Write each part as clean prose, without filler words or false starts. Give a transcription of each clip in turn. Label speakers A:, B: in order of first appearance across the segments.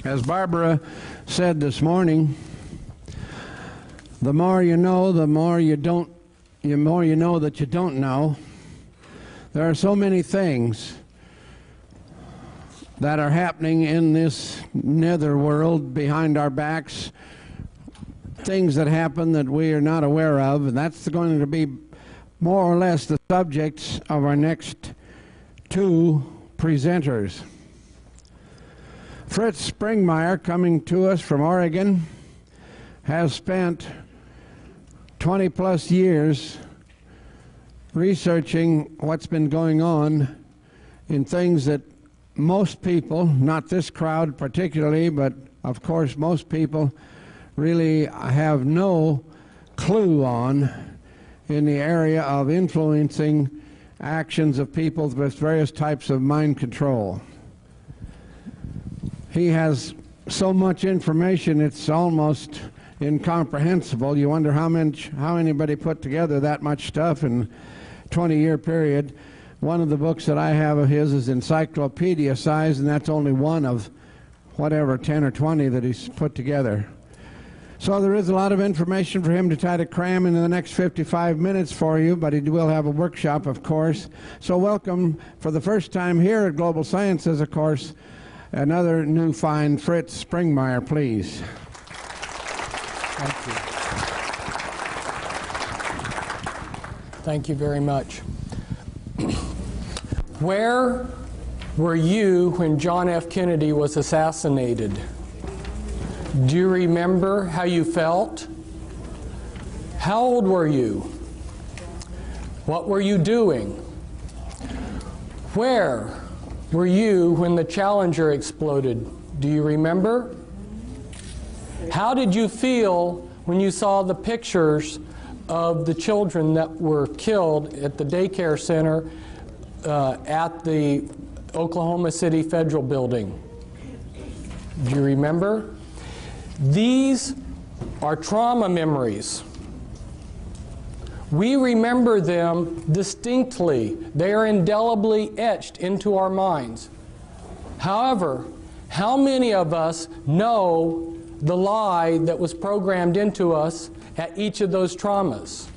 A: As Barbara said this morning, the more you know, the more you don't, the more you know that you don't know. There are so many things that are happening in this nether world behind our backs, things that happen that we are not aware of, and that's going to be more or less the subjects of our next two presenters. Fritz Springmeier, coming to us from Oregon, has spent 20-plus years researching what's been going on in things that most people, not this crowd particularly, but of course most people really have no clue on in the area of influencing actions of people with various types of mind control. He has so much information it's almost incomprehensible. You wonder how anybody put together that much stuff in a 20-year period. One of the books that I have of his is encyclopedia size, and that's only one of whatever 10 or 20 that he's put together. So there is a lot of information for him to try to cram into the next 55 minutes for you, but he will have a workshop, of course. So welcome for the first time here at Global Sciences, of course, another new find, Fritz Springmeier, please.
B: Thank you. Thank you very much. Where were you when John F. Kennedy was assassinated? Do you remember how you felt? How old were you? What were you doing? Where were you when the Challenger exploded? Do you remember? How did you feel when you saw the pictures of the children that were killed at the daycare center at the Oklahoma City Federal Building? Do you remember? These are trauma memories. We remember them distinctly. They are indelibly etched into our minds. However, how many of us know the lie that was programmed into us at each of those traumas?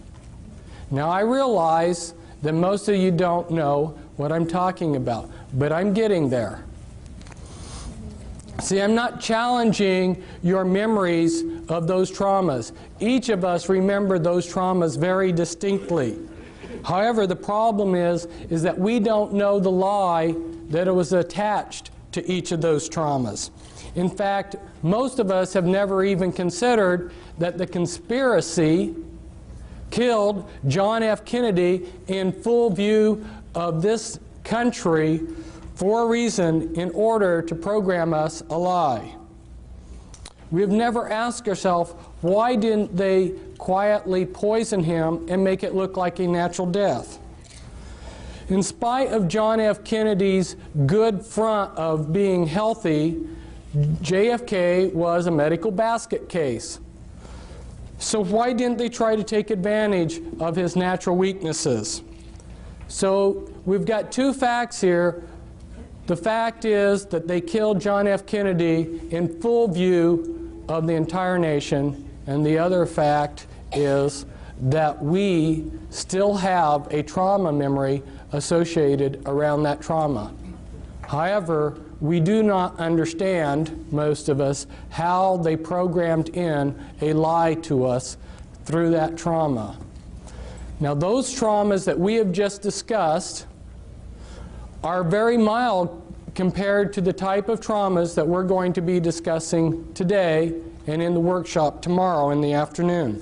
B: Now, I realize that most of you don't know what I'm talking about, but I'm getting there. See, I'm not challenging your memories of those traumas. Each of us remember those traumas very distinctly. However, the problem is that we don't know the lie that it was attached to each of those traumas. In fact, most of us have never even considered that the conspiracy killed John F. Kennedy in full view of this country for a reason, in order to program us a lie. We've never asked ourselves, why didn't they quietly poison him and make it look like a natural death? In spite of John F. Kennedy's good front of being healthy, JFK was a medical basket case. So why didn't they try to take advantage of his natural weaknesses? So we've got two facts here. The fact is that they killed John F. Kennedy in full view of the entire nation, and the other fact is that we still have a trauma memory associated around that trauma. However, we do not understand, most of us, how they programmed in a lie to us through that trauma. Now, those traumas that we have just discussed are very mild compared to the type of traumas that we're going to be discussing today and in the workshop tomorrow in the afternoon.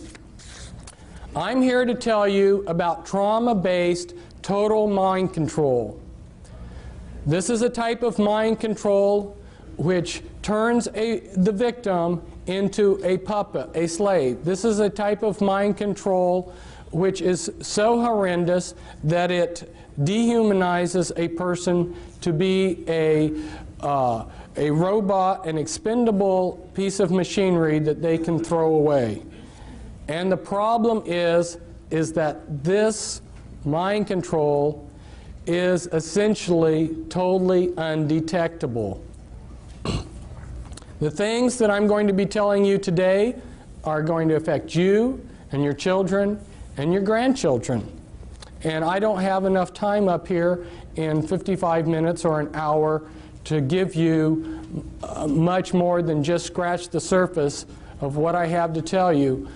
B: I'm here to tell you about trauma-based total mind control. This is a type of mind control which turns the victim into a puppet, a slave. This is a type of mind control which is so horrendous that it dehumanizes a person to be a robot, an expendable piece of machinery that they can throw away. And the problem is that this mind control is essentially totally undetectable. The things that I'm going to be telling you today are going to affect you and your children and your grandchildren. And I don't have enough time up here in 55 minutes or an hour to give you much more than just scratch the surface of what I have to tell you.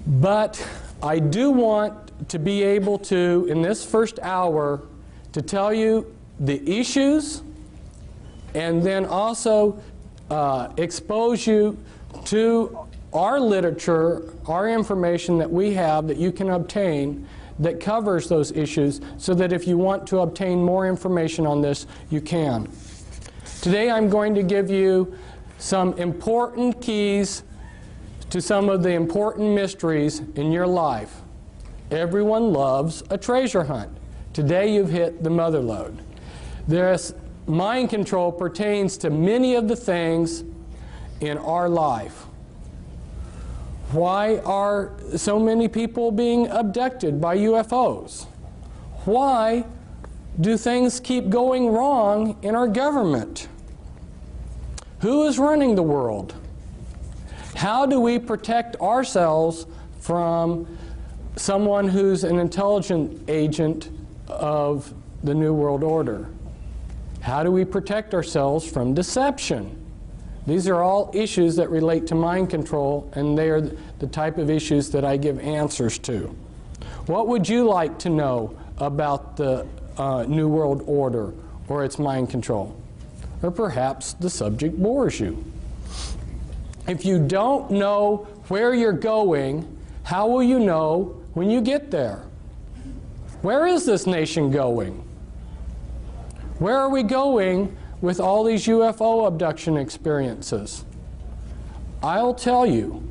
B: But I do want to be able to, in this first hour, to tell you the issues and then also expose you to our literature, our information that we have that you can obtain that covers those issues, so that if you want to obtain more information on this, you can. Today I'm going to give you some important keys to some of the important mysteries in your life. Everyone loves a treasure hunt. Today you've hit the mother lode. This mind control pertains to many of the things in our life. Why are so many people being abducted by UFOs? Why do things keep going wrong in our government? Who is running the world? How do we protect ourselves from someone who's an intelligent agent of the New World Order? How do we protect ourselves from deception? These are all issues that relate to mind control, and they are the type of issues that I give answers to. What would you like to know about the New World Order or its mind control? Or perhaps the subject bores you. If you don't know where you're going, how will you know when you get there? Where is this nation going? Where are we going with all these UFO abduction experiences? I'll tell you,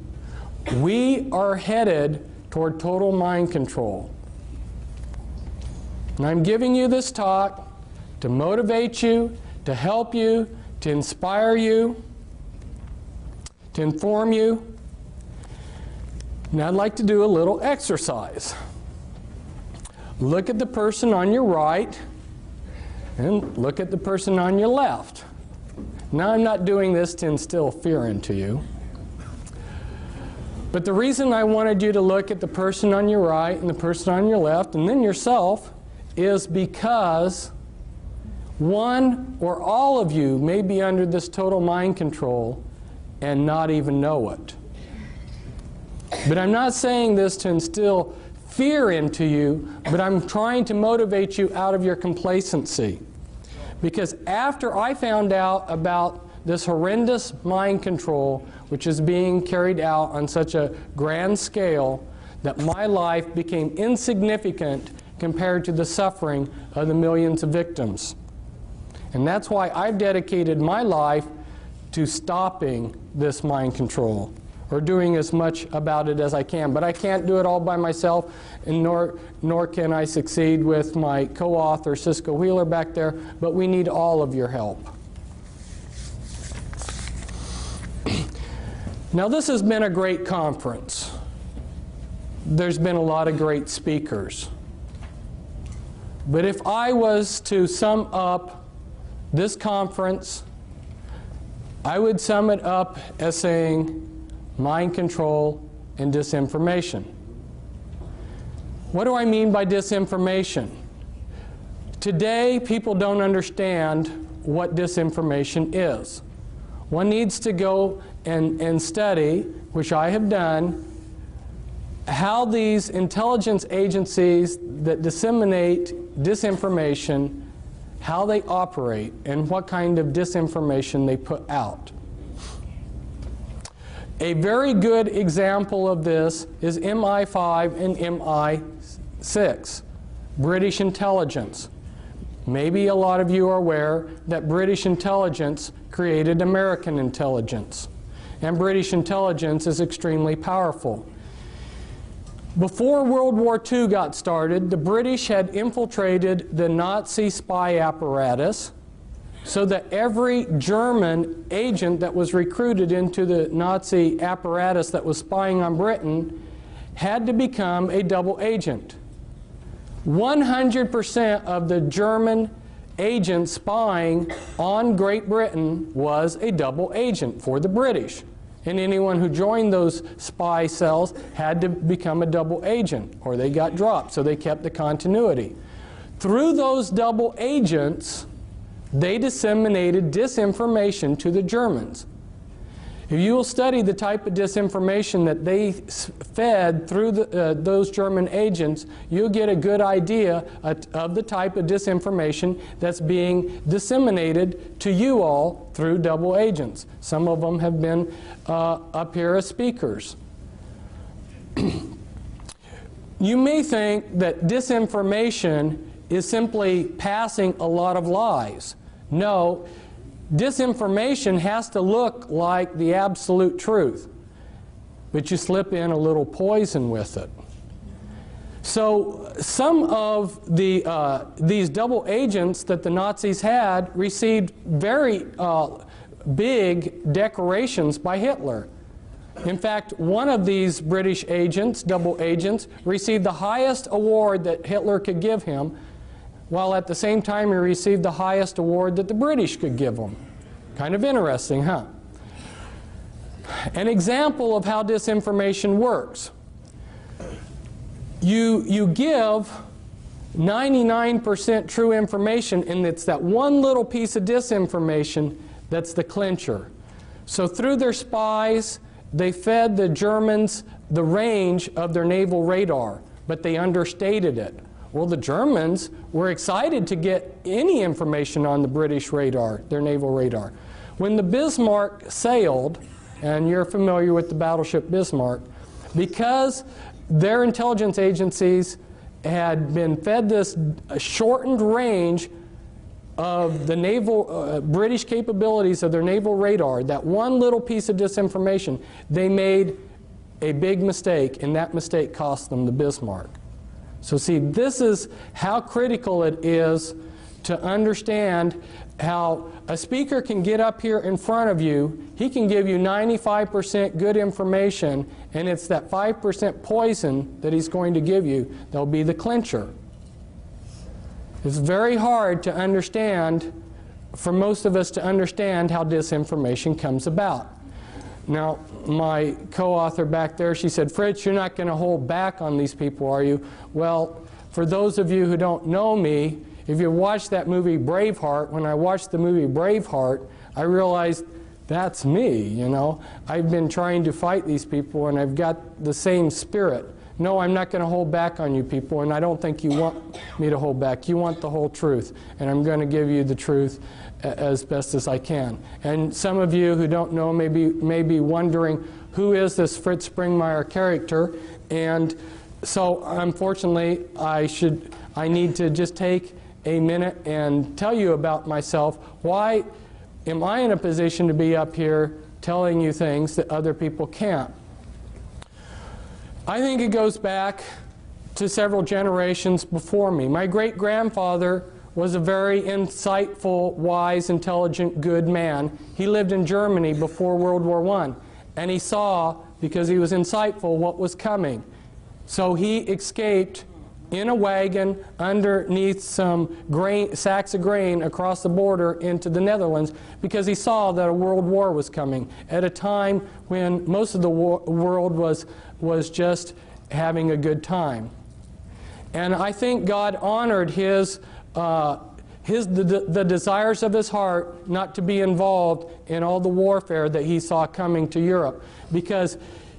B: we are headed toward total mind control. And I'm giving you this talk to motivate you, to help you, to inspire you, to inform you. And I'd like to do a little exercise. Look at the person on your right and look at the person on your left. Now, I'm not doing this to instill fear into you. But the reason I wanted you to look at the person on your right and the person on your left and then yourself is because one or all of you may be under this total mind control and not even know it. But I'm not saying this to instill fear into you, but I'm trying to motivate you out of your complacency. Because after I found out about this horrendous mind control, which is being carried out on such a grand scale, that my life became insignificant compared to the suffering of the millions of victims. And that's why I've dedicated my life to stopping this mind control, or doing as much about it as I can. But I can't do it all by myself, and nor can I succeed with my co-author, Cisco Wheeler, back there, but we need all of your help. Now, this has been a great conference. There's been a lot of great speakers. But if I was to sum up this conference, I would sum it up as saying mind control and disinformation. What do I mean by disinformation? Today, people don't understand what disinformation is. One needs to go and study, which I have done, how these intelligence agencies that disseminate disinformation, how they operate, and what kind of disinformation they put out. A very good example of this is MI5 and MI6, British intelligence. Maybe a lot of you are aware that British intelligence created American intelligence. And British intelligence is extremely powerful. Before World War II got started, the British had infiltrated the Nazi spy apparatus so that every German agent that was recruited into the Nazi apparatus that was spying on Britain had to become a double agent. 100% of the German agent spying on Great Britain was a double agent for the British. And anyone who joined those spy cells had to become a double agent, or they got dropped, so they kept the continuity. Through those double agents, they disseminated disinformation to the Germans. If you will study the type of disinformation that they fed through those German agents, you'll get a good idea of the type of disinformation that's being disseminated to you all through double agents. Some of them have been up here as speakers. You may think that disinformation is simply passing a lot of lies. No. Disinformation has to look like the absolute truth, but you slip in a little poison with it. So some of these double agents that the Nazis had received very big decorations by Hitler. In fact, one of these British agents, double agents, received the highest award that Hitler could give him, while at the same time he received the highest award that the British could give him. Kind of interesting, huh? An example of how disinformation works. You give 99% true information, and it's that one little piece of disinformation that's the clincher. So through their spies, they fed the Germans the range of their naval radar, but they understated it. Well, the Germans were excited to get any information on the British radar, their naval radar. When the Bismarck sailed, and you're familiar with the battleship Bismarck, because their intelligence agencies had been fed this shortened range of the naval, British capabilities of their naval radar, that one little piece of disinformation, they made a big mistake, and that mistake cost them the Bismarck. So see, this is how critical it is to understand how a speaker can get up here in front of you, he can give you 95% good information, and it's that 5% poison that he's going to give you that'll be the clincher. It's very hard to understand, for most of us to understand how disinformation comes about. Now, my co-author back there, she said, "Fritz, you're not going to hold back on these people, are you?" Well, for those of you who don't know me, if you watched that movie Braveheart, when I watched the movie Braveheart, I realized that's me, you know. I've been trying to fight these people, and I've got the same spirit. No, I'm not going to hold back on you people, and I don't think you want me to hold back. You want the whole truth, and I'm going to give you the truth as best as I can. And some of you who don't know may be wondering, who is this Fritz Springmeier character? And so, unfortunately, I need to just take a minute and tell you about myself. Why am I in a position to be up here telling you things that other people can't? I think it goes back to several generations before me. My great-grandfather was a very insightful, wise, intelligent, good man. He lived in Germany before World War I, and he saw, because he was insightful, what was coming. So he escaped in a wagon underneath some sacks of grain across the border into the Netherlands, because he saw that a world war was coming at a time when most of the world was just having a good time. And I think God honored the desires of his heart not to be involved in all the warfare that he saw coming to Europe, because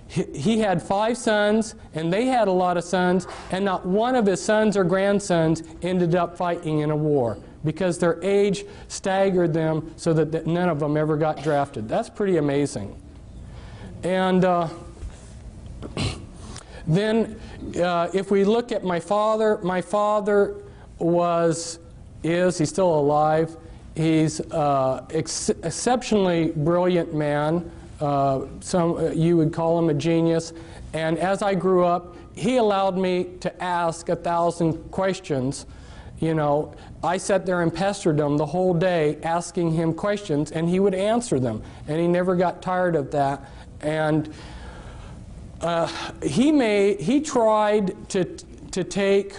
B: he had 5 sons, and they had a lot of sons, and not one of his sons or grandsons ended up fighting in a war, because their age staggered them so that none of them ever got drafted. That's pretty amazing. And then if we look at my father he's still alive. He's exceptionally brilliant man. You would call him a genius. And as I grew up, he allowed me to ask 1,000 questions. You know, I sat there and pestered him the whole day asking him questions, and he would answer them. And he never got tired of that. And he tried to take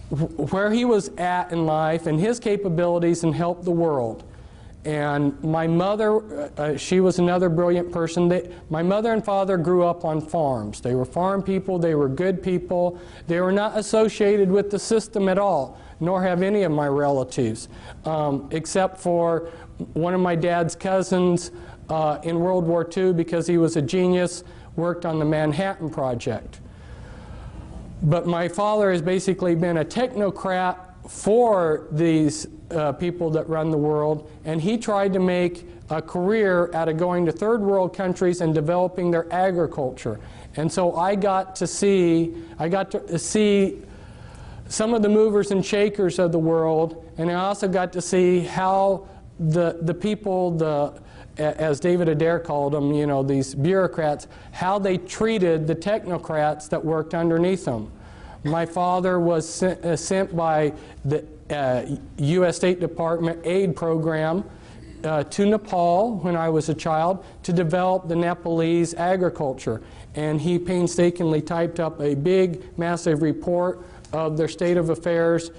B: where he was at in life and his capabilities and help the world. And my mother, she was another brilliant person. My mother and father grew up on farms. They were farm people. They were good people. They were not associated with the system at all, nor have any of my relatives, except for one of my dad's cousins in World War II, because he was a genius, worked on the Manhattan Project. But my father has basically been a technocrat for these people that run the world, and he tried to make a career out of going to third world countries and developing their agriculture. And so I got to see some of the movers and shakers of the world, and I also got to see how the people, as David Adair called them, you know, these bureaucrats, how they treated the technocrats that worked underneath them. My father was sent by the U.S. State Department aid program to Nepal when I was a child to develop the Nepalese agriculture. And he painstakingly typed up a big, massive report of their state of affairs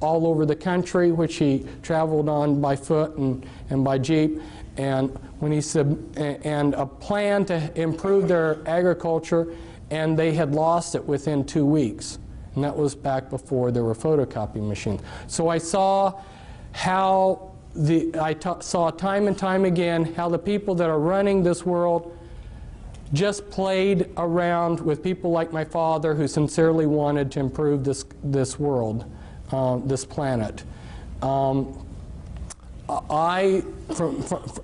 B: all over the country, which he traveled on by foot and by jeep. And when he and a plan to improve their agriculture, and they had lost it within 2 weeks. And that was back before there were photocopy machines. So I saw how saw time and time again how the people that are running this world just played around with people like my father, who sincerely wanted to improve this world, this planet.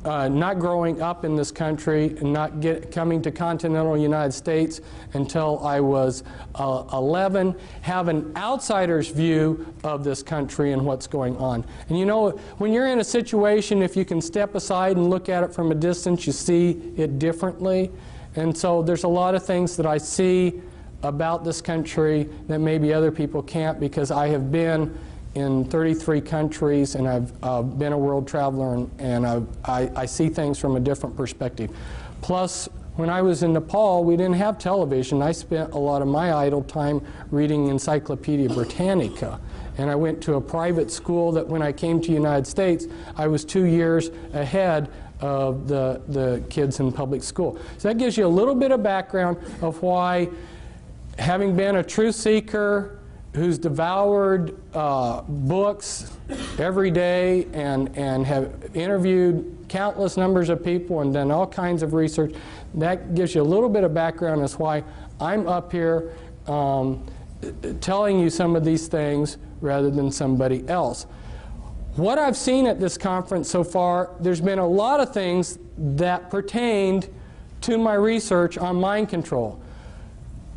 B: Not growing up in this country and not coming to continental United States until I was 11, have an outsider's view of this country and what's going on. And you know, when you're in a situation, if you can step aside and look at it from a distance, you see it differently. And so there's a lot of things that I see about this country that maybe other people can't, because I have been in 33 countries, and I've been a world traveler, and I see things from a different perspective. Plus, when I was in Nepal, we didn't have television. I spent a lot of my idle time reading Encyclopedia Britannica. And I went to a private school that when I came to the United States, I was 2 years ahead of the kids in public school. So that gives you a little bit of background of why, having been a truth seeker who's devoured books every day and have interviewed countless numbers of people and done all kinds of research, that gives you a little bit of background as why I'm up here telling you some of these things rather than somebody else. What I've seen at this conference so far, there's been a lot of things that pertained to my research on mind control.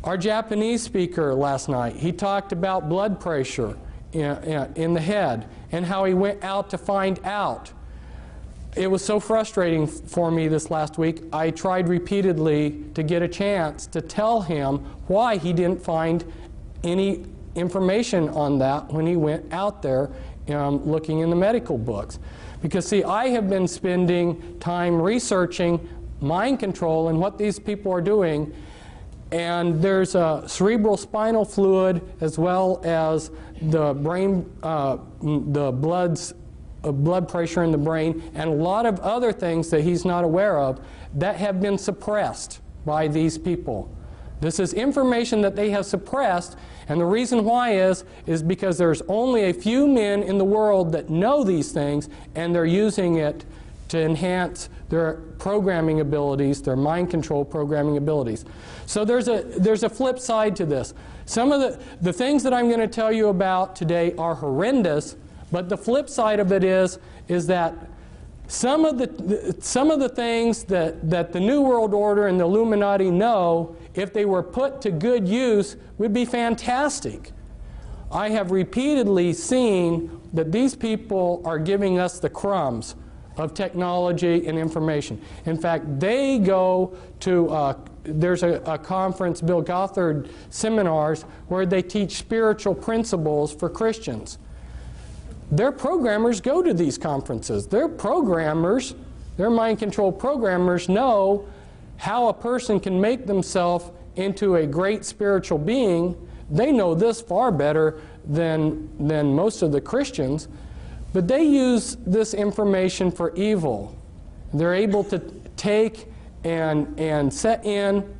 B: Our Japanese speaker last night, he talked about blood pressure in the head and how he went out to find out. It was so frustrating for me this last week. I tried repeatedly to get a chance to tell him why he didn't find any information on that when he went out there looking in the medical books. Because see, I have been spending time researching mind control and what these people are doing. And there's a cerebral spinal fluid, as well as the brain, the blood pressure in the brain, and a lot of other things that he's not aware of that have been suppressed by these people. This is information that they have suppressed, and the reason why is because there's only a few men in the world that know these things, and they're using it to enhance their programming abilities, their mind control programming abilities. So there's a flip side to this. Some of the things that I'm going to tell you about today are horrendous, but the flip side of it is that some of the things that the New World Order and the Illuminati know, if they were put to good use, would be fantastic. I have repeatedly seen that these people are giving us the crumbs of technology and information. In fact, they go to, there's a conference, Bill Gothard seminars, where they teach spiritual principles for Christians. Their programmers go to these conferences. Their programmers, their mind control programmers, know how a person can make themselves into a great spiritual being. They know this far better than most of the Christians, but they use this information for evil. They're able to take and set in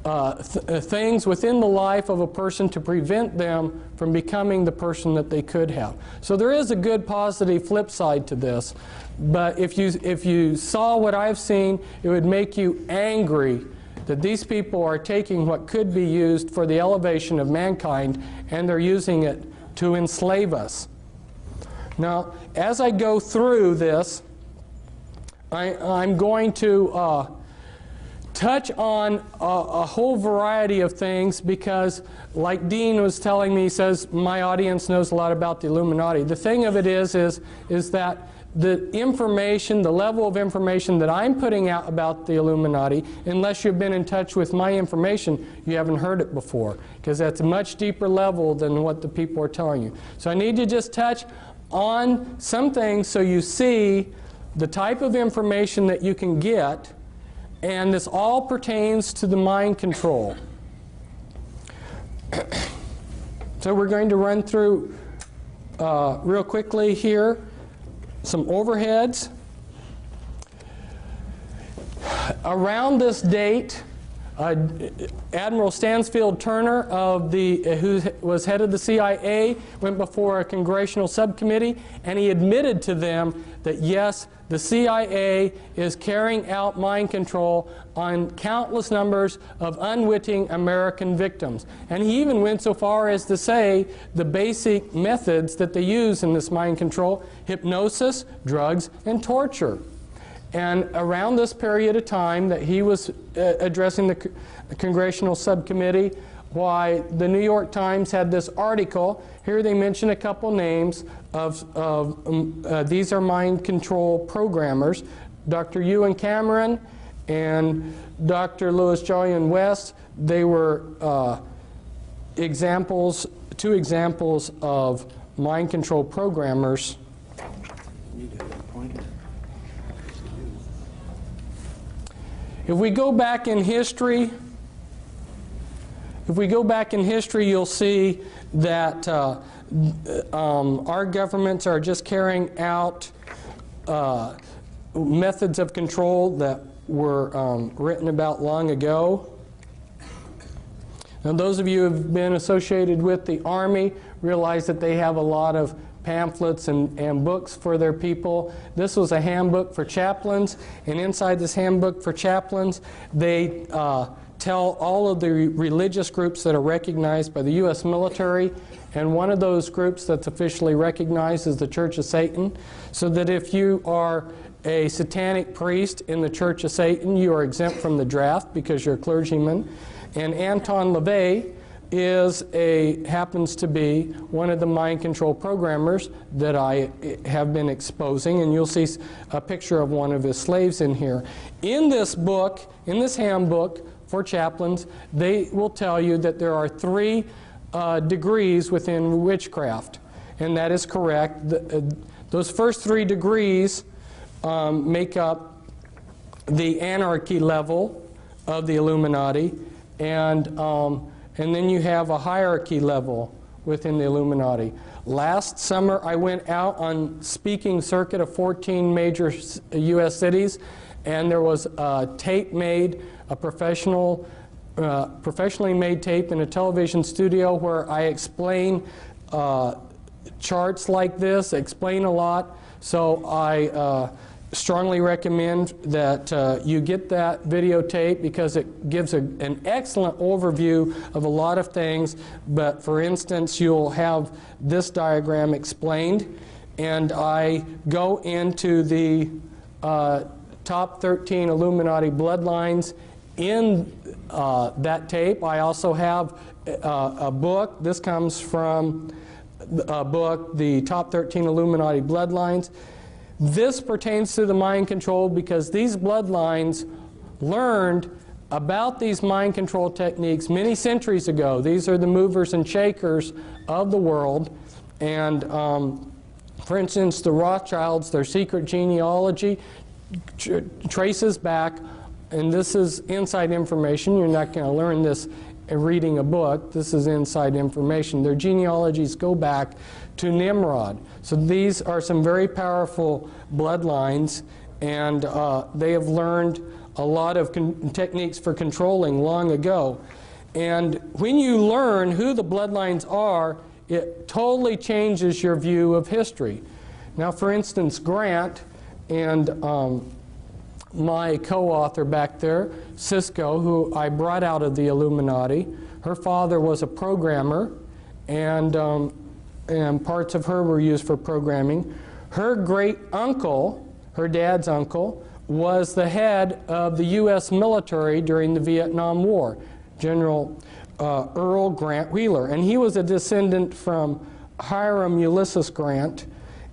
B: things within the life of a person to prevent them from becoming the person that they could have. So there is a good positive flip side to this, but if you saw what I've seen, it would make you angry that these people are taking what could be used for the elevation of mankind and they're using it to enslave us. Now, as I go through this, I'm going to touch on a whole variety of things because, like Dean was telling me, he says, my audience knows a lot about the Illuminati. The thing of it is that the information, the level of information that I'm putting out about the Illuminati, unless you've been in touch with my information, you haven't heard it before, because that's a much deeper level than what the people are telling you. So I need to just touch on some things so you see the type of information that you can get, and this all pertains to the mind control. So we're going to run through real quickly here some overheads. Around this date, Admiral Stansfield Turner, who was head of the CIA, went before a congressional subcommittee, and he admitted to them that yes, the CIA is carrying out mind control on countless numbers of unwitting American victims. And he even went so far as to say the basic methods that they use in this mind control: hypnosis, drugs, and torture. And around this period of time that he was addressing the congressional subcommittee, why the New York Times had this article. Here they mention a couple names of these are mind control programmers, Dr. Ewan Cameron and Dr. Louis Jolyon West. They were two examples of mind control programmers. If we go back in history, you'll see that our governments are just carrying out methods of control that were written about long ago. Now, those of you who have been associated with the Army realize that they have a lot of pamphlets and books for their people. This was a handbook for chaplains, and inside this handbook for chaplains, they tell all of the religious groups that are recognized by the U.S. military, and one of those groups that's officially recognized is the Church of Satan, so that if you are a satanic priest in the Church of Satan, you are exempt from the draft because you're a clergyman. And Anton LaVey happens to be one of the mind control programmers that I have been exposing, and you'll see a picture of one of his slaves in here. In this book, in this handbook for chaplains, they will tell you that there are 3 degrees within witchcraft, and that is correct. Those first 3 degrees make up the anarchy level of the Illuminati, and then you have a hierarchy level within the Illuminati. Last summer, I went out on speaking circuit of 14 major U.S. cities, and there was a tape made, a professionally made tape in a television studio where I explain charts like this, explain a lot. So I strongly recommend that you get that videotape because it gives an excellent overview of a lot of things. But for instance, you'll have this diagram explained, and I go into the top 13 Illuminati bloodlines in that tape. I also have a book. This comes from a book, The Top 13 Illuminati Bloodlines. This pertains to the mind control because these bloodlines learned about these mind control techniques many centuries ago. These are the movers and shakers of the world. And for instance, the Rothschilds, their secret genealogy traces back, and this is inside information. You're not going to learn this reading a book. This is inside information. Their genealogies go back to Nimrod. So these are some very powerful bloodlines, and they have learned a lot of techniques for controlling long ago. And when you learn who the bloodlines are, it totally changes your view of history. Now, for instance, Grant and my co-author back there, Cisco, who I brought out of the Illuminati, her father was a programmer, and parts of her were used for programming. Her great uncle, her dad's uncle, was the head of the U.S. military during the Vietnam War, General Earl Grant Wheeler, and he was a descendant from Hiram Ulysses Grant,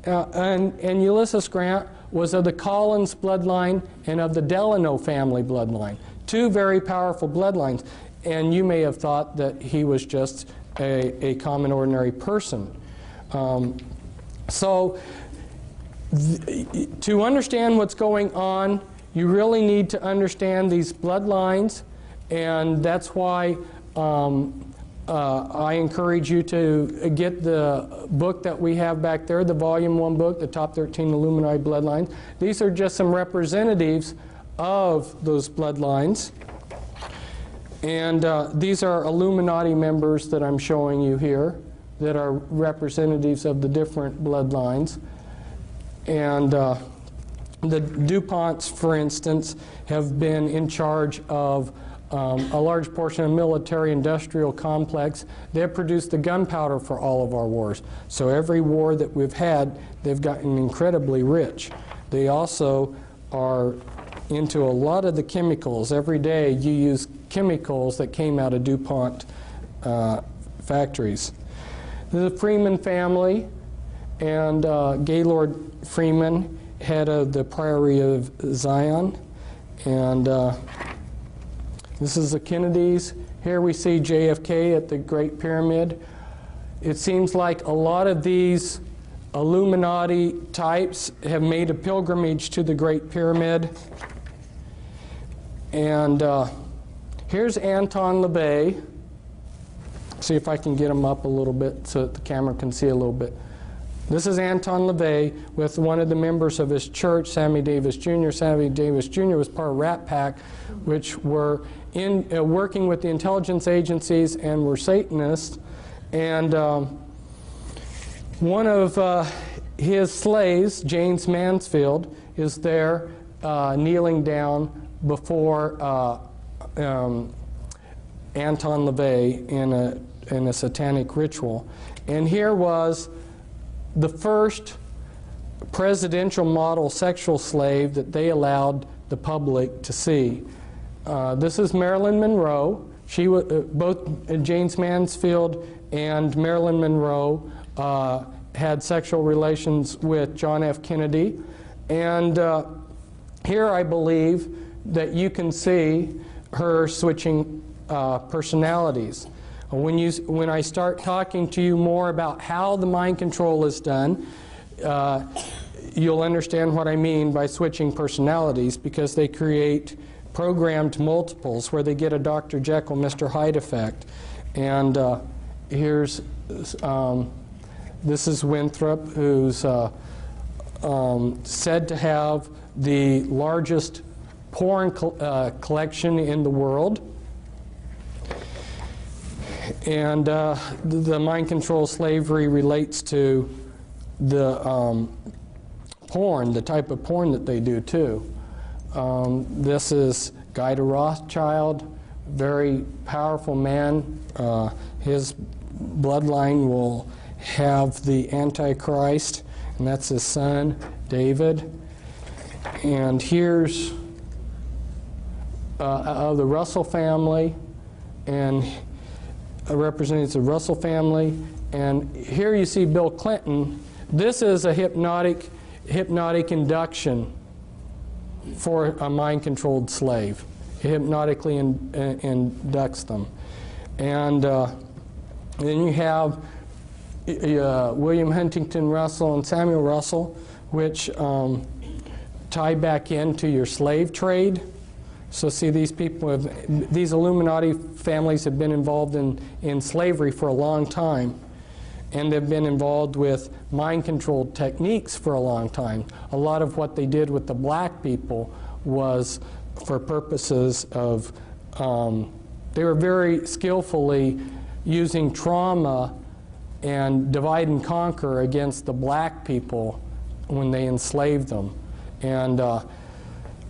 B: and Ulysses Grant was of the Collins bloodline and of the Delano family bloodline. Two very powerful bloodlines. And you may have thought that he was just a common, ordinary person. To understand what's going on, you really need to understand these bloodlines, and that's why I encourage you to get the book that we have back there, the Volume 1 book, the Top 13 Illuminati Bloodlines. These are just some representatives of those bloodlines. And these are Illuminati members that I'm showing you here that are representatives of the different bloodlines. And the DuPonts, for instance, have been in charge of a large portion of military-industrial complex. They have produced the gunpowder for all of our wars. So every war that we've had, they've gotten incredibly rich. They also are into a lot of the chemicals. Every day you use chemicals that came out of DuPont factories. The Freeman family and Gaylord Freeman, head of the Priory of Zion, and this is the Kennedys. Here we see JFK at the Great Pyramid. It seems like a lot of these Illuminati types have made a pilgrimage to the Great Pyramid. And here's Anton LaVey. See if I can get him up a little bit so that the camera can see a little bit. This is Anton LaVey with one of the members of his church, Sammy Davis Jr. Sammy Davis Jr. was part of Rat Pack, which were working with the intelligence agencies and were Satanists. And one of his slaves, James Mansfield, is there kneeling down before Anton LaVey in a satanic ritual. And here was the first presidential model sexual slave that they allowed the public to see. This is Marilyn Monroe. She both James Mansfield and Marilyn Monroe had sexual relations with John F. Kennedy. And here I believe that you can see her switching personalities. When I start talking to you more about how the mind control is done, you'll understand what I mean by switching personalities, because they create programmed multiples where they get a Dr. Jekyll, Mr. Hyde effect. And here's, this is Winthrop, who's said to have the largest porn collection in the world. And the mind control slavery relates to the porn, the type of porn that they do too. This is Guy de Rothschild, very powerful man. His bloodline will have the Antichrist, and that's his son, David. And here's of the Russell family, and represents the Russell family. And here you see Bill Clinton. This is a hypnotic induction for a mind-controlled slave. It hypnotically inducts them. And then you have William Huntington Russell and Samuel Russell, which tie back into your slave trade. So see, these people, these Illuminati families have been involved in slavery for a long time, and they've been involved with mind-controlled techniques for a long time. A lot of what they did with the black people was for purposes of, they were very skillfully using trauma and divide and conquer against the black people when they enslaved them. And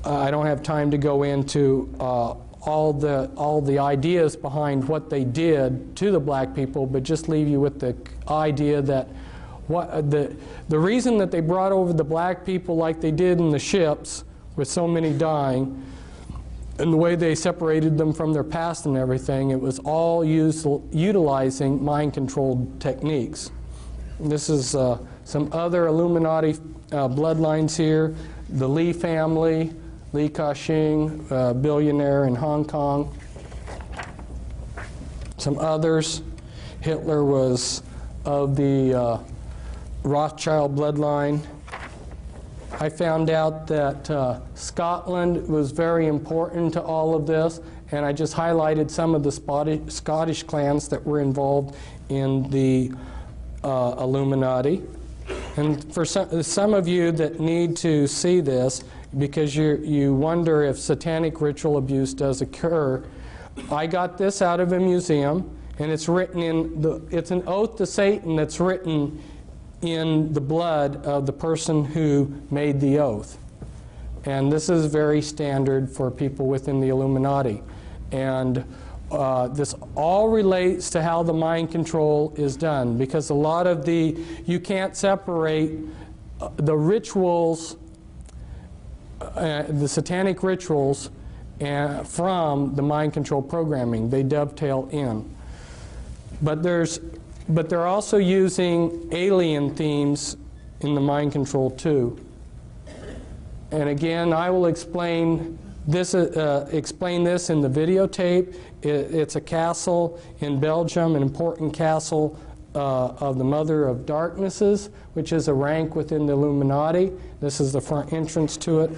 B: I don't have time to go into all the ideas behind what they did to the black people, but just leave you with the idea that the reason that they brought over the black people like they did in the ships, with so many dying, and the way they separated them from their past and everything, it was all utilizing mind-controlled techniques. This is some other Illuminati bloodlines here. The Lee family, Li Ka-shing, billionaire in Hong Kong. Some others. Hitler was of the Rothschild bloodline. I found out that Scotland was very important to all of this, and I just highlighted some of the Scottish clans that were involved in the Illuminati. And for some of you that need to see this, because you wonder if satanic ritual abuse does occur, I got this out of a museum, and it's written it's an oath to Satan that's written in the blood of the person who made the oath. And this is very standard for people within the Illuminati. And this all relates to how the mind control is done, because a lot of you can't separate the rituals, the satanic rituals, from the mind control programming. They dovetail in. But they're also using alien themes in the mind control too. And again, I will explain this in the videotape. It's a castle in Belgium, an important castle of the Mother of Darknesses, which is a rank within the Illuminati. This is the front entrance to it.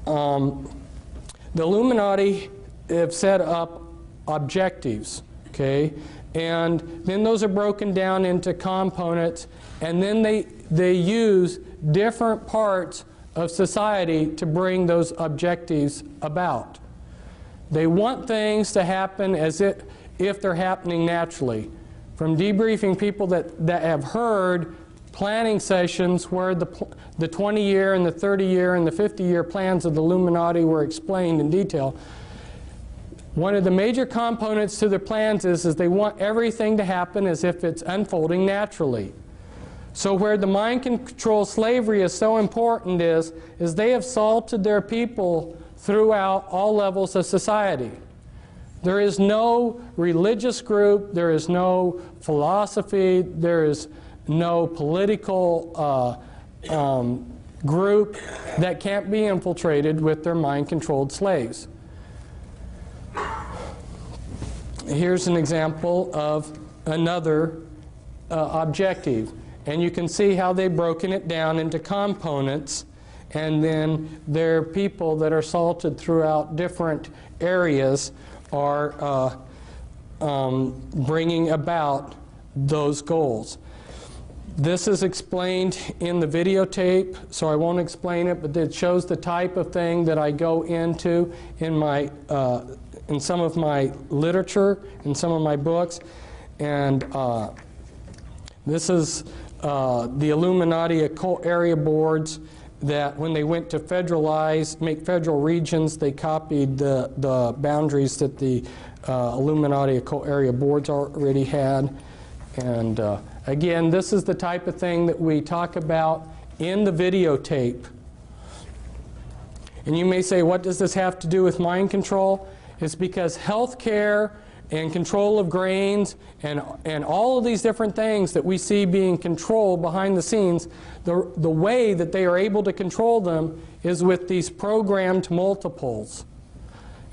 B: The Illuminati have set up objectives, okay? And then those are broken down into components, and then they use different parts of society to bring those objectives about. They want things to happen as if they're happening naturally. From debriefing people that have heard planning sessions where the 20-year and the 30-year and the 50-year plans of the Illuminati were explained in detail, one of the major components to their plans is they want everything to happen as if it's unfolding naturally. So where the mind control slavery is so important is they have salted their people throughout all levels of society. There is no religious group, there is no philosophy, there is no political group that can't be infiltrated with their mind-controlled slaves. Here's an example of another objective. And you can see how they've broken it down into components, and then their people that are salted throughout different areas are bringing about those goals. This is explained in the videotape, so I won't explain it, but it shows the type of thing that I go into in some of my literature, in some of my books. And this is the Illuminati occult area boards that when they went to make federal regions, they copied the boundaries that the Illuminati occult area boards already had. And again, this is the type of thing that we talk about in the videotape. And you may say, what does this have to do with mind control? It's because healthcare and control of grains and all of these different things that we see being controlled behind the scenes, the way that they are able to control them is with these programmed multiples.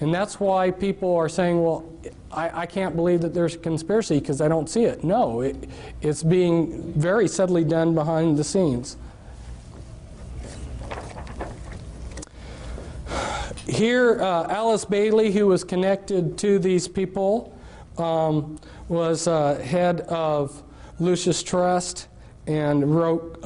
B: And that's why people are saying, well, I can't believe that there's a conspiracy because I don't see it. No, it's being very subtly done behind the scenes. Here, Alice Bailey, who was connected to these people, was head of Lucis Trust and wrote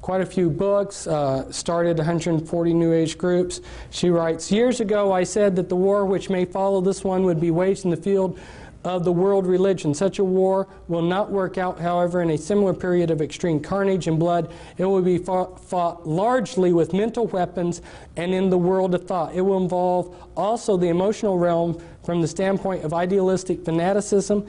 B: quite a few books, started 140 New Age groups. She writes, "Years ago I said that the war which may follow this one would be waged in the field of the world religion. Such a war will not work out, however, in a similar period of extreme carnage and blood. It will be fought largely with mental weapons and in the world of thought. It will involve also the emotional realm from the standpoint of idealistic fanaticism.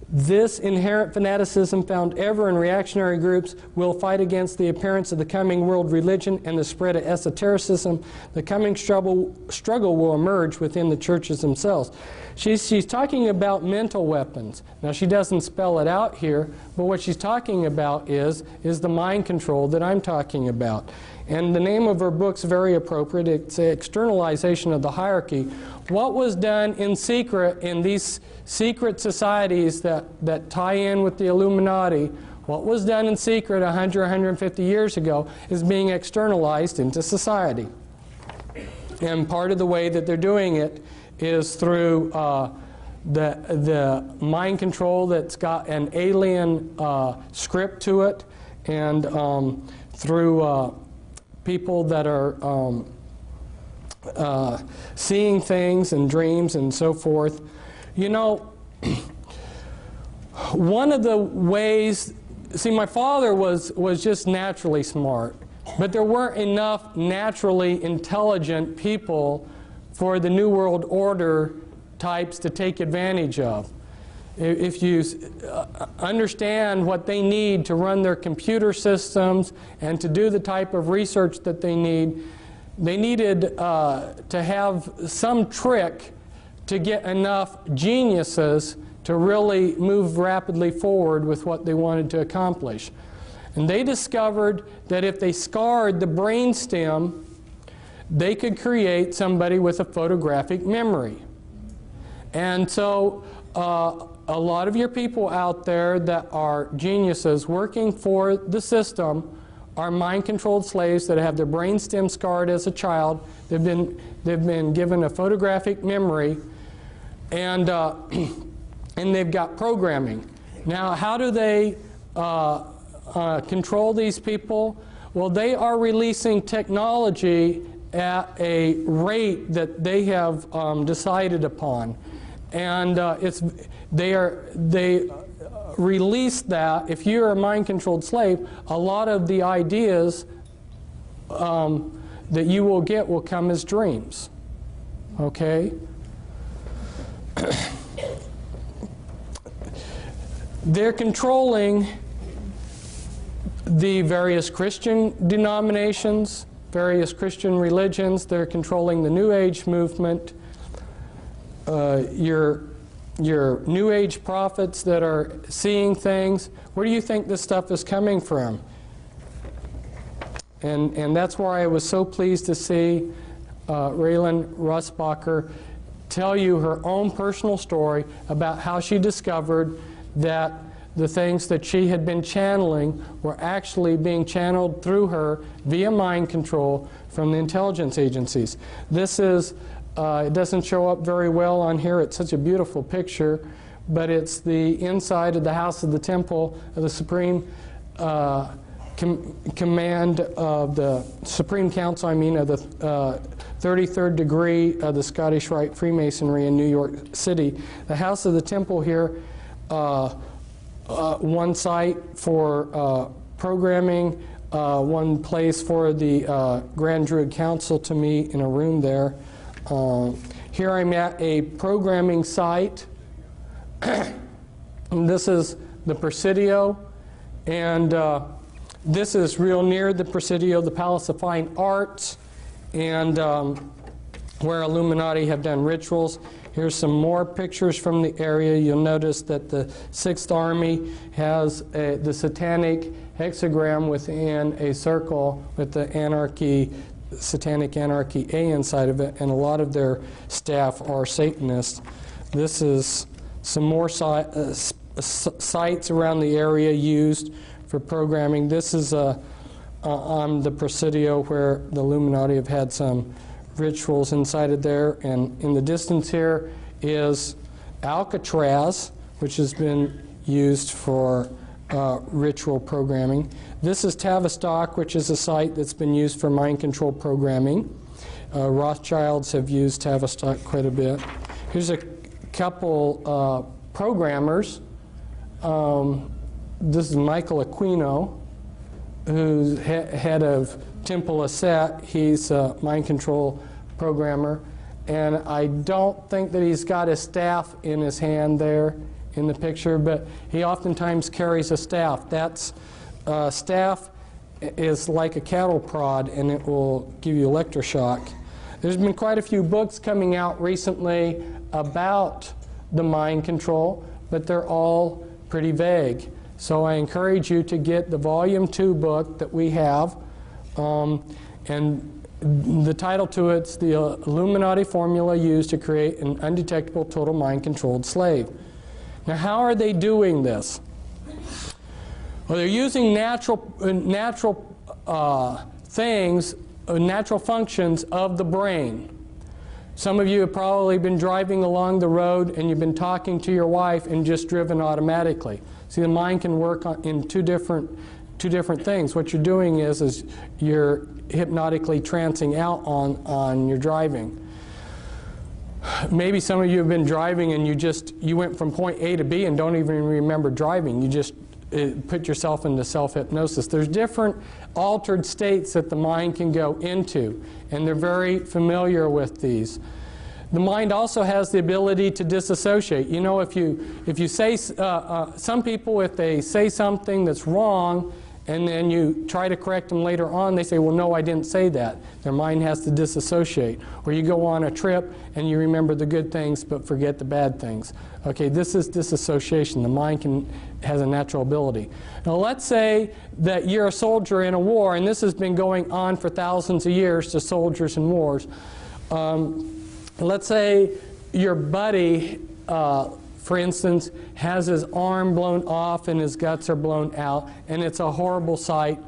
B: This inherent fanaticism found ever in reactionary groups will fight against the appearance of the coming world religion and the spread of esotericism. The coming struggle will emerge within the churches themselves." She's talking about mental weapons. Now, she doesn't spell it out here, but what she's talking about is the mind control that I'm talking about. And the name of her book's very appropriate. It's Externalization of the Hierarchy. What was done in secret in these secret societies that tie in with the Illuminati, what was done in secret 100, 150 years ago is being externalized into society. And part of the way that they're doing it is through the mind control that's got an alien script to it, and through people that are seeing things and dreams and so forth. You know, one of the ways, see, my father was just naturally smart, but there weren't enough naturally intelligent people for the New World Order types to take advantage of. If you understand what they need to run their computer systems and to do the type of research that they needed to have some trick to get enough geniuses to really move rapidly forward with what they wanted to accomplish. And they discovered that if they scarred the brainstem, they could create somebody with a photographic memory. And so a lot of your people out there that are geniuses working for the system are mind-controlled slaves that have their brainstem scarred as a child. They've been given a photographic memory, and they've got programming. Now, how do they control these people? Well, they are releasing technology at a rate that they have decided upon, and they release that. If you're a mind-controlled slave, a lot of the ideas that you will get will come as dreams. Okay? They're controlling the various Christian denominations, various Christian religions. They're controlling the New Age movement. Your New Age prophets that are seeing things. Where do you think this stuff is coming from? And that's why I was so pleased to see Raylan Russbacher tell you her own personal story about how she discovered that the things that she had been channeling were actually being channeled through her via mind control from the intelligence agencies. This is, it doesn't show up very well on here. It's such a beautiful picture, but it's the inside of the House of the Temple of the Supreme Command of the Supreme Council, of the 33rd degree of the Scottish Rite Freemasonry in New York City. The House of the Temple here, one site for programming, one place for the Grand Druid Council to meet in a room there. Here I'm at a programming site. And this is the Presidio, and this is real near the Presidio, the Palace of Fine Arts, and where Illuminati have done rituals. Here's some more pictures from the area. You'll notice that the 6th Army has the satanic hexagram within a circle with the anarchy, satanic anarchy A inside of it, and a lot of their staff are Satanists. This is some more sites around the area used for programming. This is on the Presidio where the Illuminati have had some rituals inside of there. And in the distance here is Alcatraz, which has been used for ritual programming. This is Tavistock, which is a site that's been used for mind control programming. Rothschilds have used Tavistock quite a bit. Here's a couple programmers. This is Michael Aquino, who's head of Temple Asset. He's a mind control programmer. And I don't think that he's got his staff in his hand there in the picture, but he oftentimes carries a staff. That's staff is like a cattle prod, and it will give you electroshock. There's been quite a few books coming out recently about the mind control, but they're all pretty vague. So I encourage you to get the Volume 2 book that we have, and the title to it's the Illuminati Formula Used to Create an Undetectable Total Mind-Controlled Slave. Now, how are they doing this? Well, they're using natural things, natural functions of the brain. Some of you have probably been driving along the road and you've been talking to your wife and just driven automatically. See, the mind can work in two different things. What you're doing is you're hypnotically trancing out on your driving. Maybe some of you have been driving and you went from point A to B and don't even remember driving. You just put yourself into self-hypnosis. There's different altered states that the mind can go into, and they're very familiar with these. The mind also has the ability to disassociate. You know, if you say, some people, if they say something that's wrong, and then you try to correct them later on, they say, well, no, I didn't say that. Their mind has to disassociate. Or you go on a trip and you remember the good things but forget the bad things. Okay, this is disassociation. The mind has a natural ability. Now let's say that you're a soldier in a war, and this has been going on for thousands of years to soldiers in wars. Let's say your buddy, for instance, has his arm blown off and his guts are blown out, and it's a horrible sight.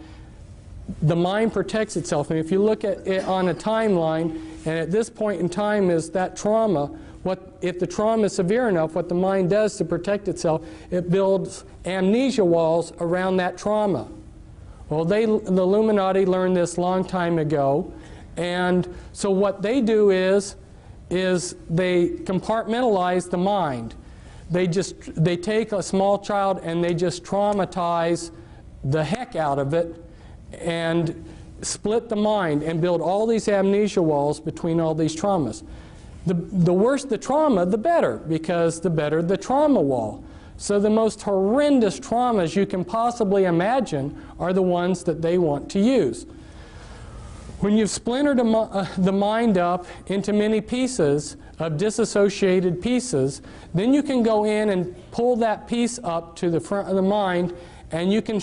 B: The mind protects itself. And if you look at it on a timeline, and at this point in time is that trauma, if the trauma is severe enough, what the mind does to protect itself, it builds amnesia walls around that trauma. Well, the Illuminati learned this long time ago, and so what they do is they compartmentalize the mind. They take a small child and they just traumatize the heck out of it and split the mind and build all these amnesia walls between all these traumas. The worse the trauma, the better, because the better the trauma wall. So the most horrendous traumas you can possibly imagine are the ones that they want to use. When you've splintered the mind up into many pieces of disassociated pieces, then you can go in and pull that piece up to the front of the mind, and you can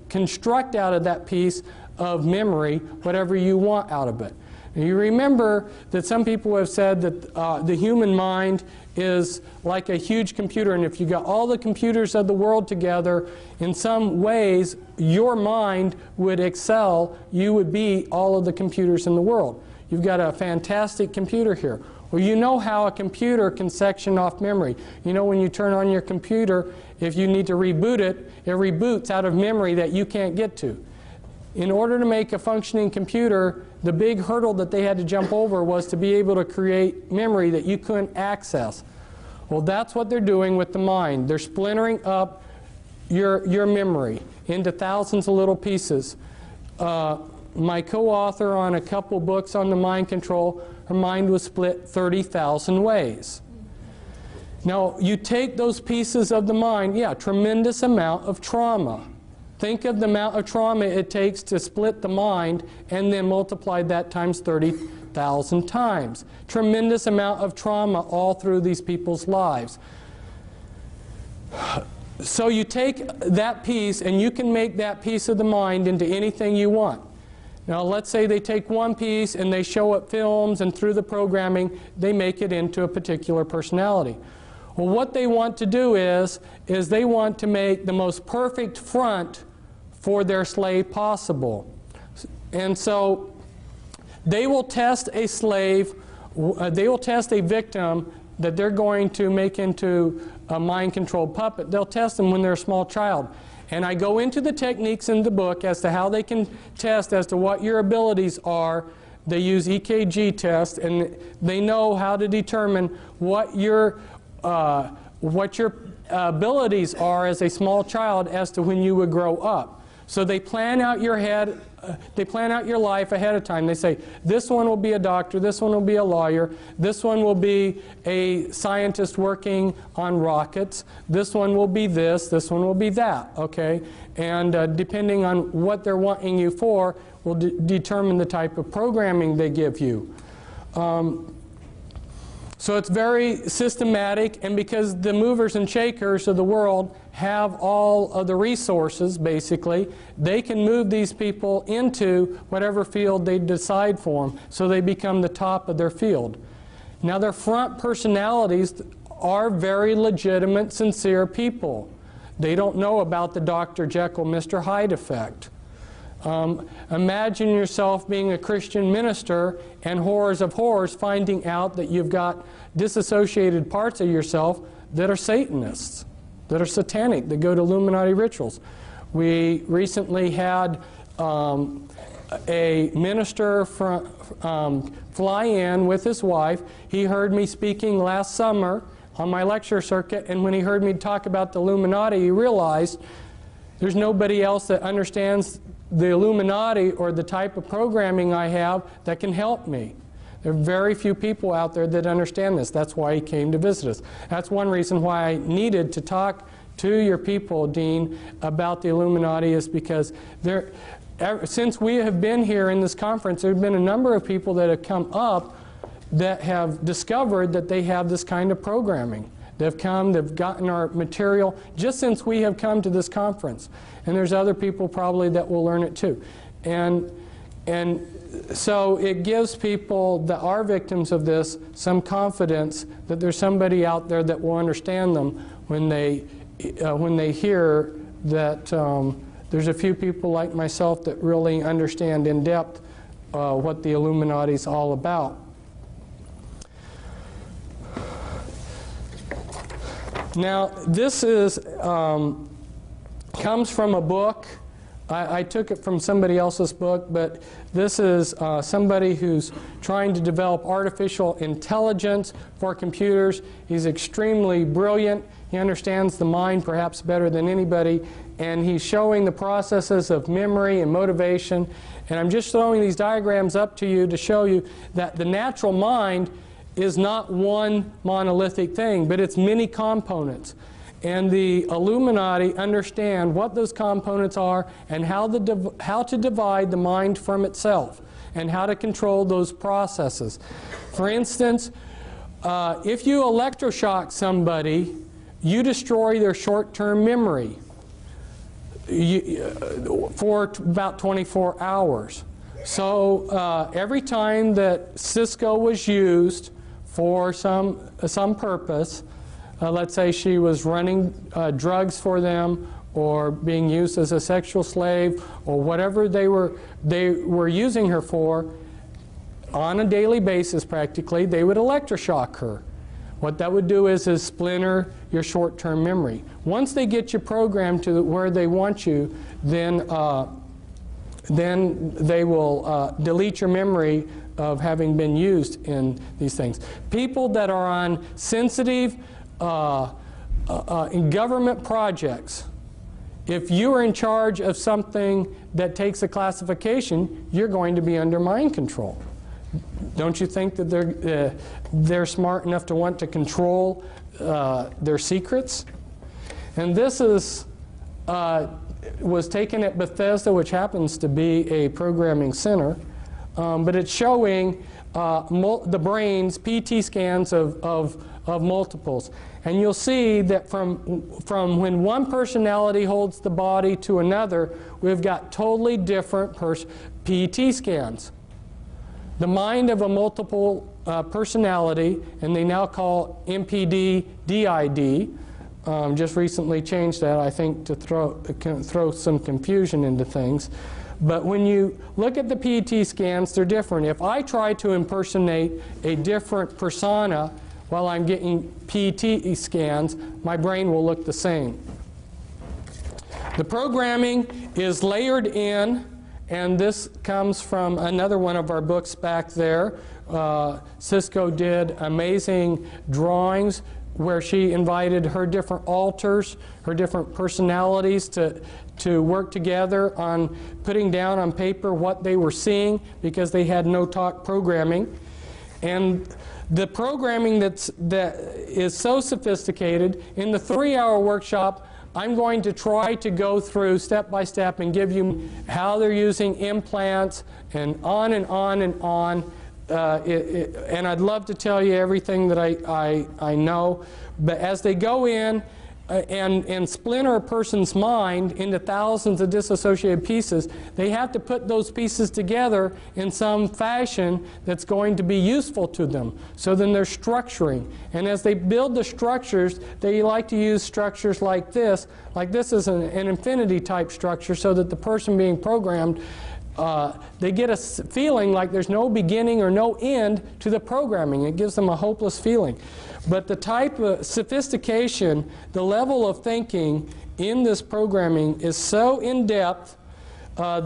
B: construct out of that piece of memory whatever you want out of it. Now, you remember that some people have said that the human mind is like a huge computer, and if you got all the computers of the world together, in some ways your mind would excel. You would be all of the computers in the world. You've got a fantastic computer here. Well, you know how a computer can section off memory. You know when you turn on your computer, if you need to reboot it, it reboots out of memory that you can't get to. In order to make a functioning computer, the big hurdle that they had to jump over was to be able to create memory that you couldn't access. Well, that's what they're doing with the mind. They're splintering up your memory into thousands of little pieces. My co-author on a couple books on the mind control, her mind was split 30,000 ways. Now, you take those pieces of the mind, yeah, tremendous amount of trauma. Think of the amount of trauma it takes to split the mind and then multiply that times 30,000 times. Tremendous amount of trauma all through these people's lives. So you take that piece and you can make that piece of the mind into anything you want. Now let's say they take one piece and they show it films, and through the programming they make it into a particular personality. Well, what they want to do is they want to make the most perfect front for their slave possible. And so They will test a slave, they will test a victim that they're going to make into a mind-controlled puppet. They'll test them when they're a small child. And I go into the techniques in the book as to how they can test as to what your abilities are. They use EKG tests, and they know how to determine what your abilities are as a small child as to when you would grow up. So they plan out your they plan out your life ahead of time. They say, this one will be a doctor, this one will be a lawyer, this one will be a scientist working on rockets, this one will be this one will be that, okay? And depending on what they're wanting you for will determine the type of programming they give you. So it's very systematic, and because the movers and shakers of the world have all of the resources, basically, they can move these people into whatever field they decide for them, so they become the top of their field. Now, their front personalities are very legitimate, sincere people. They don't know about the Dr. Jekyll, Mr. Hyde effect. Imagine yourself being a Christian minister and horrors of horrors finding out that you've got disassociated parts of yourself that are Satanists, that are satanic, that go to Illuminati rituals. We recently had a minister fly in with his wife. He heard me speaking last summer on my lecture circuit, and when he heard me talk about the Illuminati, he realized there's nobody else that understands the Illuminati or the type of programming I have that can help me. There are very few people out there that understand this. That's why he came to visit us. That's one reason why I needed to talk to your people, Dean, about the Illuminati, is because since we have been here in this conference, there have been a number of people that have come up that have discovered that they have this kind of programming. They've come, they've gotten our material just since we have come to this conference. And there's other people probably that will learn it too. And so it gives people that are victims of this some confidence that there's somebody out there that will understand them when they hear that there's a few people like myself that really understand in depth what the Illuminati is all about. Now, this is comes from a book. I took it from somebody else's book, but this is somebody who's trying to develop artificial intelligence for computers. He's extremely brilliant. He understands the mind perhaps better than anybody, and he's showing the processes of memory and motivation. And I'm just throwing these diagrams up to you to show you that the natural mind is not one monolithic thing, but it's many components. And the Illuminati understand what those components are and how to divide the mind from itself and how to control those processes. For instance, if you electroshock somebody, you destroy their short-term memory for about 24 hours. So every time that Cisco was used for some purpose, let's say she was running drugs for them or being used as a sexual slave or whatever they were using her for, on a daily basis practically, they would electroshock her. What that would do is splinter your short-term memory. Once they get you programmed to where they want you, then they will delete your memory of having been used in these things. People that are on sensitive in government projects, if you are in charge of something that takes a classification, you're going to be under mind control. Don't you think that they're smart enough to want to control their secrets? And this was taken at Bethesda, which happens to be a programming center, but it's showing the brain's PT scans of multiples. And you'll see that from when one personality holds the body to another, we've got totally different PET scans. The mind of a multiple personality, and they now call MPD DID, just recently changed that, I think, to throw some confusion into things. But when you look at the PET scans, they're different. If I try to impersonate a different persona while I'm getting PET scans, my brain will look the same. The programming is layered in, and this comes from another one of our books back there. Cisco did amazing drawings where she invited her different alters, her different personalities to work together on putting down on paper what they were seeing, because they had no talk programming. And the programming that is so sophisticated, in the 3-hour workshop, I'm going to try to go through step by step and give you how they're using implants and on and on and on. And I'd love to tell you everything that I know, but as they go in and splinter a person's mind into thousands of disassociated pieces, they have to put those pieces together in some fashion that's going to be useful to them. So then they're structuring. And as they build the structures, they like to use structures like this. Like this is an infinity type structure, so that the person being programmed, they get a feeling like there's no beginning or no end to the programming. It gives them a hopeless feeling. But the type of sophistication, the level of thinking in this programming is so in-depth.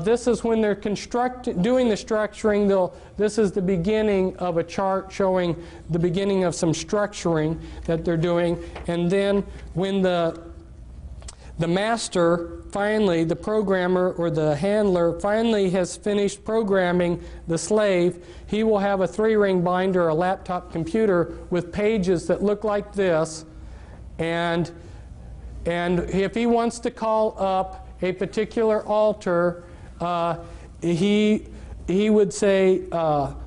B: This is when they're doing the structuring. This is the beginning of a chart showing the beginning of some structuring that they're doing. And then when the master, finally, the programmer or the handler, finally has finished programming the slave, he will have a 3-ring binder, a laptop computer with pages that look like this. And if he wants to call up a particular altar, he would say,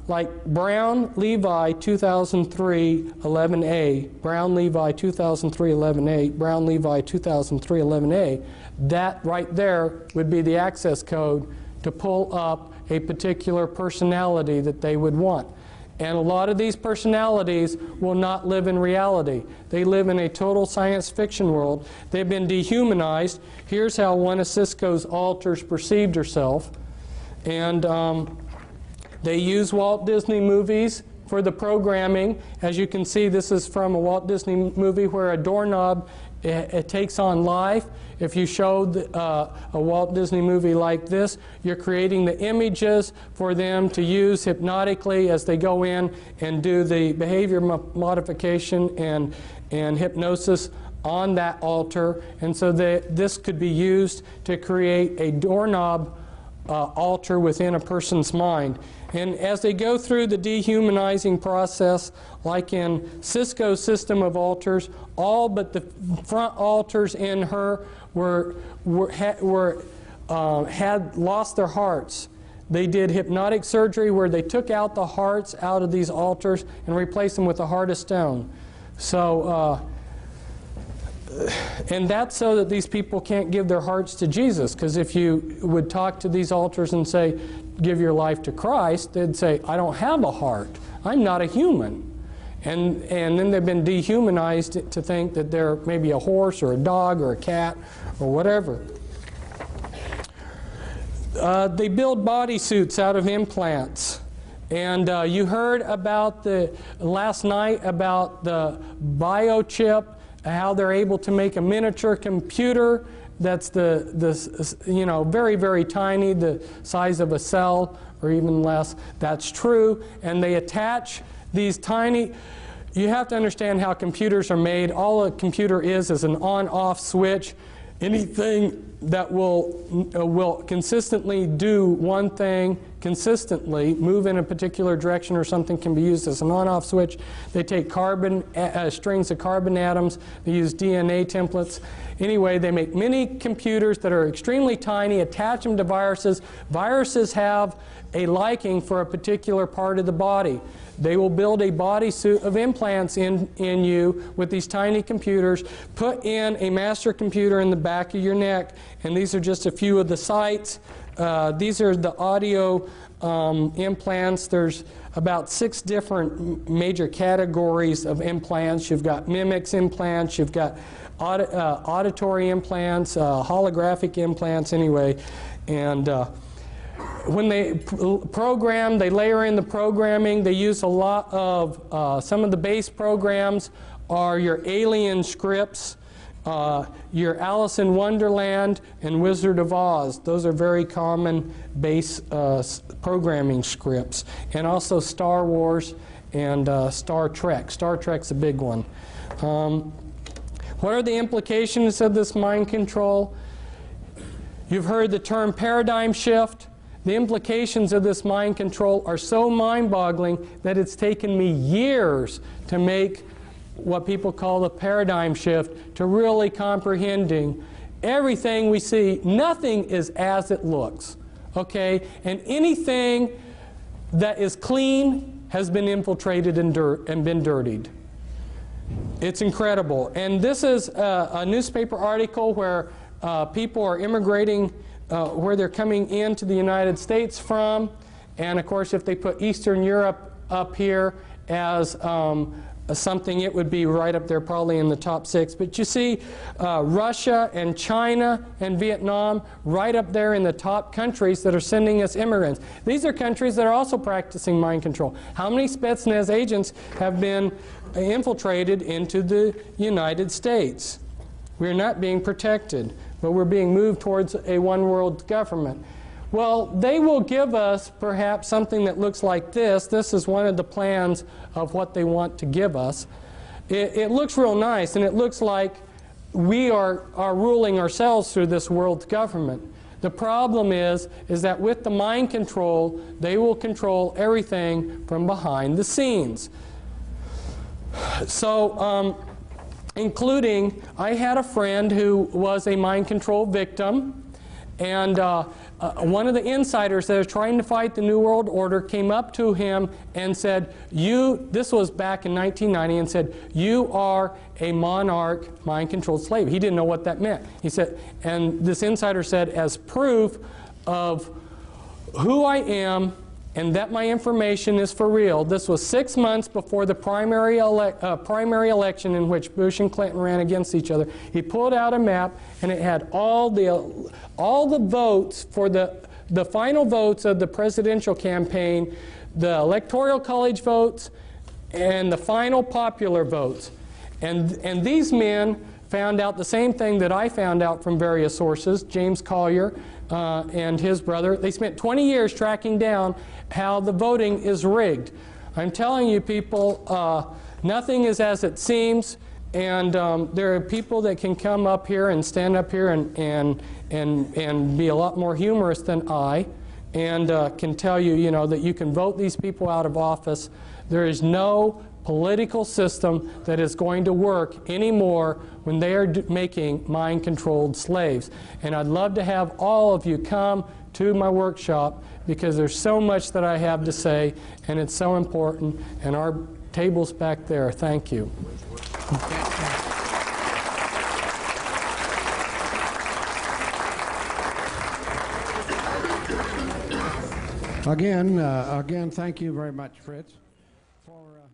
B: like Brown Levi 2003 11A, Brown Levi 2003 11A, Brown Levi 2003 11A. That right there would be the access code to pull up a particular personality that they would want. And a lot of these personalities will not live in reality. They live in a total science fiction world. They've been dehumanized. Here's how one of Cisco's alters perceived herself. And they use Walt Disney movies for the programming. As you can see, this is from a Walt Disney movie where a doorknob it takes on life. If you showed a Walt Disney movie like this, you're creating the images for them to use hypnotically as they go in and do the behavior modification and hypnosis on that altar. And so this could be used to create a doorknob altar within a person's mind. And as they go through the dehumanizing process, like in Cisco's system of altars, all but the front altars in her had lost their hearts. They did hypnotic surgery where they took out the hearts out of these altars and replaced them with a heart of stone. So, and that's so that these people can't give their hearts to Jesus, because if you would talk to these altars and say, give your life to Christ, they'd say, I don't have a heart. I'm not a human. And then they've been dehumanized to think that they're maybe a horse or a dog or a cat or whatever. They build bodysuits out of implants. And you heard about last night about the biochip, how they're able to make a miniature computer that's very, very tiny, the size of a cell or even less. That's true. And they attach these tiny, you have to understand how computers are made. All a computer is an on-off switch. Anything that will consistently do one thing consistently, move in a particular direction or something, can be used as an on-off switch. They take strings of carbon atoms. They use DNA templates. Anyway, they make mini computers that are extremely tiny, attach them to viruses. Viruses have a liking for a particular part of the body. They will build a bodysuit of implants in you with these tiny computers, put in a master computer in the back of your neck, and these are just a few of the sites. These are the audio implants. There's about 6 different major categories of implants. You've got mimics implants, you've got auditory implants, holographic implants, anyway. And when they program, they layer in the programming. They use a lot of, some of the base programs are your Alien scripts, your Alice in Wonderland, and Wizard of Oz. Those are very common base programming scripts. And also Star Wars and Star Trek. Star Trek's a big one. What are the implications of this mind control? You've heard the term paradigm shift. The implications of this mind control are so mind-boggling that it's taken me years to make what people call the paradigm shift, to really comprehending everything we see. Nothing is as it looks, okay? And anything that is clean has been infiltrated and been dirtied. It's incredible. And this is a newspaper article where people are immigrating, where they're coming into the United States from. And of course, if they put Eastern Europe up here as something, it would be right up there, probably in the top 6. But you see Russia and China and Vietnam right up there in the top countries that are sending us immigrants. These are countries that are also practicing mind control. How many Spetsnaz agents have been infiltrated into the United States? We're not being protected, but we're being moved towards a one-world government. Well, they will give us perhaps something that looks like this. This is one of the plans of what they want to give us. It looks real nice, and it looks like we are ruling ourselves through this world government. The problem is that with the mind control, they will control everything from behind the scenes. So, including, I had a friend who was a mind control victim, and one of the insiders that was trying to fight the New World Order came up to him and said, this was back in 1990, and said, "You are a monarch mind-controlled slave." He didn't know what that meant. He said, and this insider said, as proof of who I am and that my information is for real. This was 6 months before the primary election in which Bush and Clinton ran against each other. He pulled out a map, and it had all the votes for the final votes of the presidential campaign, the electoral college votes, and the final popular votes. And these men found out the same thing that I found out from various sources. James Collier and his brother, they spent 20 years tracking down how the voting is rigged. I'm telling you, people, nothing is as it seems, and there are people that can come up here and stand up here and be a lot more humorous than I, and can tell you, you know, that you can vote these people out of office. There is no political system that is going to work anymore when they are making mind-controlled slaves. And I'd love to have all of you come to my workshop, because there's so much that I have to say, and it's so important. And our table's back there. Thank you.
A: Again, thank you very much, Fritz, for